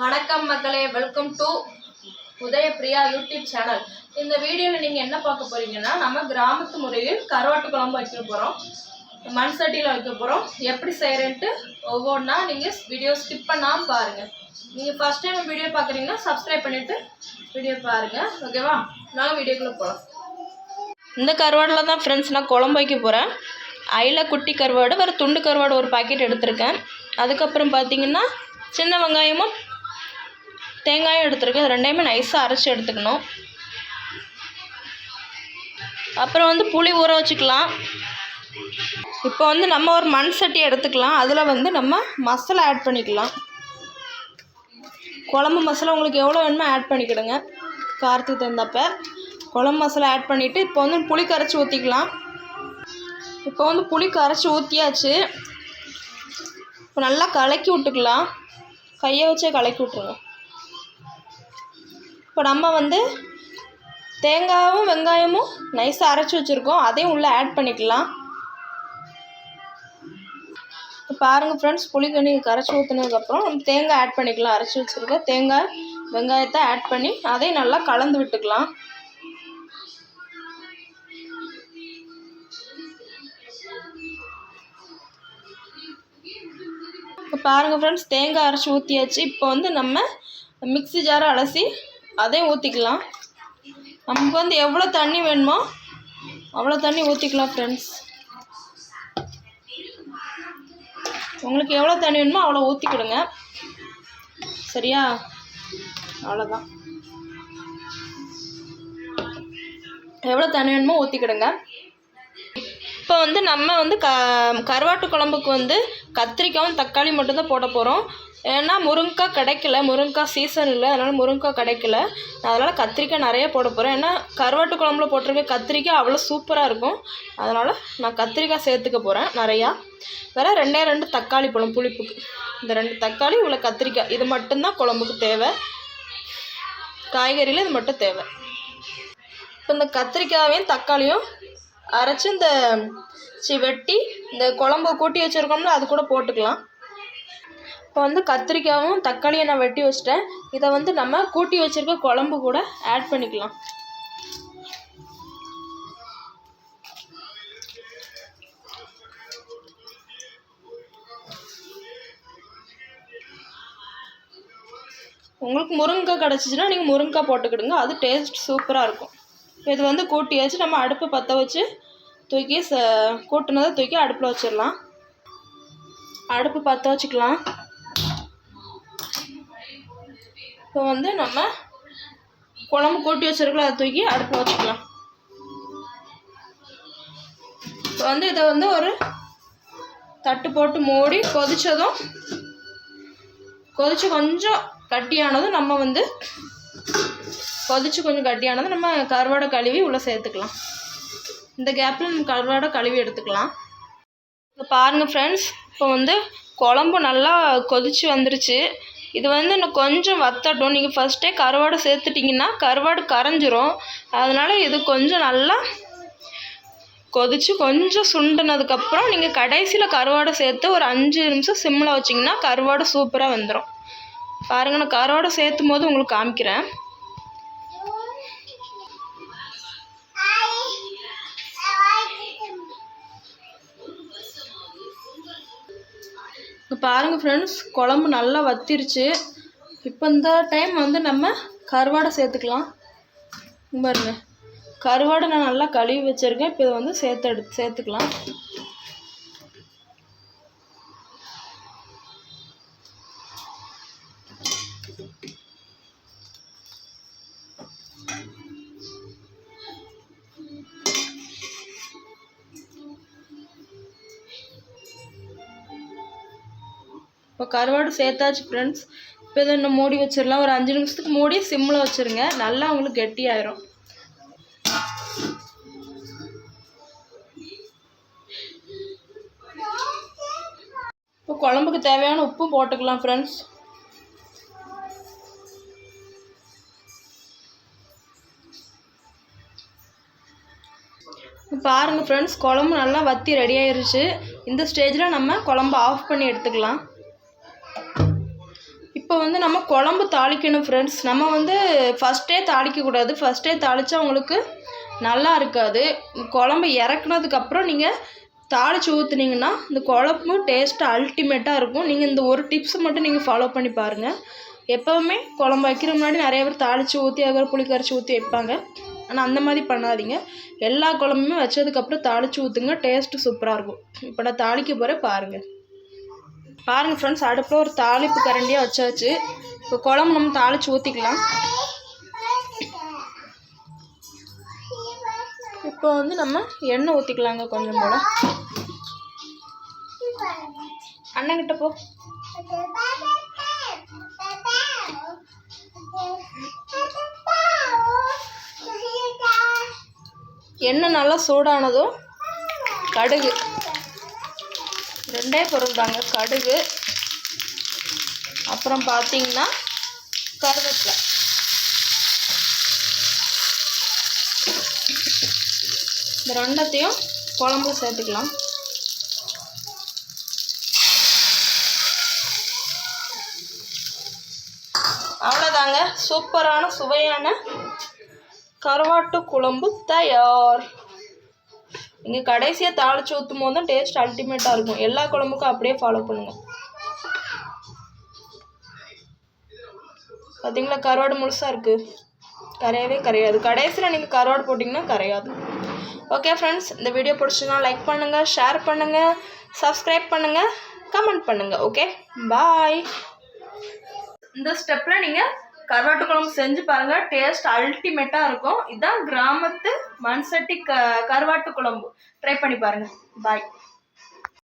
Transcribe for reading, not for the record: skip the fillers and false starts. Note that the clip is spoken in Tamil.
வணக்கம் மக்களே, வெல்கம் டு உதயபிரியா யூடியூப் சேனல். இந்த வீடியோவில் நீங்கள் என்ன பார்க்க போகிறீங்கன்னா, நம்ம கிராமத்து முறையில் கருவாட்டு குழம்பு வைக்க போகிறோம். மண் சட்டியில் வைக்க போகிறோம். எப்படி செய்கிறேன்ட்டு ஒவ்வொன்றா நீங்கள் வீடியோ ஸ்கிப் பண்ணாமல் பாருங்கள். நீங்கள் ஃபஸ்ட் டைம் வீடியோ பார்க்குறீங்கன்னா சப்ஸ்கிரைப் பண்ணிவிட்டு வீடியோ பாருங்கள், ஓகேவா? நாங்கள் வீடியோக்குள்ளே போகலாம். இந்த கருவாடில் தான் ஃப்ரெண்ட்ஸ் நான் குழம்பு வைக்க போகிறேன். அயில குட்டி கருவாடு, வேறு துண்டு கருவாடு ஒரு பாக்கெட் எடுத்திருக்கேன். அதுக்கப்புறம் பார்த்திங்கன்னா சின்ன வெங்காயமும் தேங்காயும் எடுத்துருக்கேன். இது ரெண்டையுமே நைஸாக அரைச்சி எடுத்துக்கணும். அப்புறம் புளி ஊற வச்சுக்கலாம். இப்போ நம்ம ஒரு மண் சட்டி எடுத்துக்கலாம். அதில் நம்ம மசாலா ஆட் பண்ணிக்கலாம். குழம்பு மசாலா உங்களுக்கு எவ்வளோ வேணுமோ ஆட் பண்ணிக்கிடுங்க, காரத்துக்கு தகுந்தப்ப. குழம்பு மசாலா ஆட் பண்ணிவிட்டு இப்போ புளி கரைச்சி ஊற்றிக்கலாம். இப்போ புளி கரைச்சி ஊற்றியாச்சு. இப்போ நல்லா கலக்கி விட்டுக்கலாம். கையை வச்சே கலக்கி விட்ருங்க. இப்போ நம்ம தேங்காயும் வெங்காயமும் நைஸாக அரைச்சி வச்சுருக்கோம், அதையும் உள்ளே ஆட் பண்ணிக்கலாம். இப்போ பாருங்கள் ஃப்ரெண்ட்ஸ், புளிக்கண்ணி கரைச்சி ஊற்றினதுக்கப்புறம் நம்ம தேங்காய் ஆட் பண்ணிக்கலாம். அரைச்சி வச்சுருக்கோம் தேங்காய் வெங்காயத்தை ஆட் பண்ணி அதையும் நல்லா கலந்து விட்டுக்கலாம். இப்போ பாருங்கள் ஃப்ரெண்ட்ஸ், தேங்காய் அரைச்சி ஊற்றியாச்சு. இப்போ நம்ம மிக்ஸி ஜாரை அலசி அதையும் ஊற்றிக்கலாம். நமக்கு எவ்வளோ தண்ணி வேணுமோ அவ்வளோ தண்ணி ஊற்றிக்கலாம் ஃப்ரெண்ட்ஸ். உங்களுக்கு எவ்வளோ தண்ணி வேணுமோ அவ்வளோ ஊற்றிக்கிடுங்க, சரியா? அவ்வளோதான். எவ்வளோ தண்ணி வேணுமோ ஊற்றிக்கிடுங்க. இப்போ நம்ம கருவாட்டு குழம்புக்கு கத்திரிக்காயும் தக்காளி மட்டும்தான் போட போகிறோம். ஏன்னா முருங்கைக்காய் கிடைக்கல, முருங்கைக்காய் சீசன் இல்லை, அதனால் முருங்கைக்காய் கிடைக்கல. அதனால் கத்திரிக்காய் நிறைய போட போகிறேன். ஏன்னா கருவாட்டு குழம்புல போட்டிருக்க கத்திரிக்காய் அவ்வளோ சூப்பராக இருக்கும். அதனால் நான் கத்திரிக்காய் சேர்த்துக்க போகிறேன் நிறையா. வேறு 2 தக்காளி பழம் புளிப்புக்கு. இந்த 2 தக்காளி, இவ்வளோ கத்திரிக்காய், இது மட்டும்தான் குழம்புக்கு தேவை. காய்கறியில் இது மட்டும் தேவை. இப்போ இந்த கத்திரிக்காயையும் தக்காளியும் அரைச்சி வெட்டி இந்த குழம்பு கூட்டி வச்சுருக்கோம்ல அது கூட போட்டுக்கலாம். இப்போ கத்திரிக்காயும் தக்காளியை நான் வெட்டி வச்சிட்டேன். இதை நம்ம கூட்டி வச்சுருக்க குழம்பு கூட ஆட் பண்ணிக்கலாம். உங்களுக்கு முருங்கைக்காய் கிடச்சிச்சின்னா நீங்கள் முருங்கைக்காய் போட்டுக்கிடுங்க, அது டேஸ்ட் சூப்பராக இருக்கும். இது கூட்டி வச்சு நம்ம அடுப்பு பற்ற வச்சு தூக்கி கூட்டினதை தூக்கி அடுப்பில் வச்சிடலாம். அடுப்பு பற்ற வச்சுக்கலாம். இப்போ நம்ம குழம்பு கூட்டி வச்சுருக்கலாம், அதை தூக்கி அடுப்பில் வச்சுக்கலாம். இப்போ இதை ஒரு தட்டு போட்டு மூடி கொதித்ததும் கொஞ்சம் கட்டியானதும் நம்ம கொஞ்சம் கட்டியானதும் நம்ம கருவாடை கழுவி உள்ளே சேர்த்துக்கலாம். இந்த கேப்பில் நம்ம கருவாடை கழுவி எடுத்துக்கலாம். இப்போ பாருங்கள் ஃப்ரெண்ட்ஸ், இப்போ குழம்பு நல்லா கொதித்து வந்துருச்சு. இது இன்னும் கொஞ்சம் வத்தட்டும். நீங்கள் ஃபஸ்ட்டே கருவாடை சேர்த்துட்டிங்கன்னா கருவாடு கரைஞ்சிரும். அதனால் இது கொஞ்சம் நல்லா கொதித்து கொஞ்சம் சுண்டினதுக்கப்புறம் நீங்கள் கடைசியில் கருவாடை சேர்த்து ஒரு 5 நிமிஷம் சிம்மில் வச்சிங்கன்னா கருவாடு சூப்பராக வந்துடும். பாருங்கள், நான் கருவாடை சேர்த்தும் போது உங்களுக்கு காமிக்கிறேன். இப்போ பாருங்கள் ஃப்ரெண்ட்ஸ், குழம்பு நல்லா வத்திருச்சு. இப்போ இந்த டைம் நம்ம கருவாடை சேர்த்துக்கலாம். பாருங்க, கருவாடை நான் நல்லா கழுவி வச்சுருக்கேன். இப்போ இதை சேர்த்துக்கலாம். இப்போ கருவாடு சேர்த்தாச்சு ஃப்ரெண்ட்ஸ். இப்போ இதை இன்னும் மூடி வச்சிடலாம். ஒரு 5 நிமிஷத்துக்கு மூடி சிம்மில் வச்சுருங்க, நல்லா உங்களுக்கு கெட்டியாயிரும். இப்போ குழம்புக்கு தேவையான உப்பும் போட்டுக்கலாம் ஃப்ரெண்ட்ஸ். பாருங்கள் ஃப்ரெண்ட்ஸ், குழம்பு நல்லா வற்றி ரெடி ஆயிருச்சு. இந்த ஸ்டேஜில் நம்ம குழம்பு ஆஃப் பண்ணி எடுத்துக்கலாம். இப்போ வந்து நம்ம குழம்பு தாளிக்கணும் ஃப்ரெண்ட்ஸ். நம்ம வந்து ஃபஸ்ட்டே தாளிக்கக்கூடாது. ஃபஸ்ட்டே தாளித்தா உங்களுக்கு நல்லா இருக்காது. குழம்பு இறக்குனதுக்கப்புறம் நீங்கள் தாளித்து ஊற்றுனீங்கன்னா இந்த குழம்பு டேஸ்ட்டு அல்டிமேட்டாக இருக்கும். நீங்கள் இந்த ஒரு டிப்ஸை மட்டும் நீங்கள் ஃபாலோ பண்ணி பாருங்கள். எப்போவுமே குழம்பு வைக்கிற முன்னாடி நிறைய பேர் தாளித்து ஊற்றி அதுக்கப்புறம் புளி கரைச்சி ஊற்றி வைப்பாங்க. ஆனால் அந்த மாதிரி பண்ணாதீங்க. எல்லா குழம்புமே வச்சதுக்கப்புறம் தாளித்து ஊற்றுங்க, டேஸ்ட்டு சூப்பராக இருக்கும். இப்போ நான் தாளிக்க போகிறேன் பாருங்கள். பாருங்கள் ஃப்ரெண்ட்ஸ், அடுப்பில் ஒரு தாளிப்பு கரண்டியாக வச்சாச்சு. இப்போ குழம்பு நம்ம தாளித்து ஊற்றிக்கலாம். இப்போ வந்து நம்ம எண்ணெய் ஊற்றிக்கலாங்க கொஞ்சம் போல. அண்ணங்கிட்ட போ. எண்ணெய் நல்லா சூடானதும் கடுகு, ரெண்டே பொருள் தாங்க, கடுகு அப்புறம் பார்த்தீங்கன்னா கருவேப்பிலை. இந்த ரெண்டத்தையும் குழம்புல சேர்த்துக்கலாம். அவ்வளோதாங்க, சூப்பரான சுவையான கருவாட்டு குழம்பு தயார். நீங்கள் கடைசியாக தாளித்து ஊற்றும் போது தான் டேஸ்ட் அல்டிமேட்டாக இருக்கும். எல்லா குழம்புக்கும் அப்படியே ஃபாலோ பண்ணுங்கள். பார்த்தீங்களா, கருவாடு முழுசாக இருக்குது, கரையவே கரையாது. கடைசியில் நீங்கள் கருவாடு போட்டிங்கன்னா கரையாது. ஓகே ஃப்ரெண்ட்ஸ், இந்த வீடியோ பிடிச்சிங்கன்னா லைக் பண்ணுங்கள், ஷேர் பண்ணுங்கள், சப்ஸ்கிரைப் பண்ணுங்கள், கமெண்ட் பண்ணுங்கள். ஓகே, பாய். இந்த ஸ்டெப்பில் நீங்கள் கருவாட்டு குழம்பு செஞ்சு பாருங்கள், டேஸ்ட் அல்டிமேட்டாக இருக்கும். இதுதான் கிராமத்து மண்சட்டி கருவாட்டு குழம்பு. ட்ரை பண்ணி பாருங்கள். பாய்.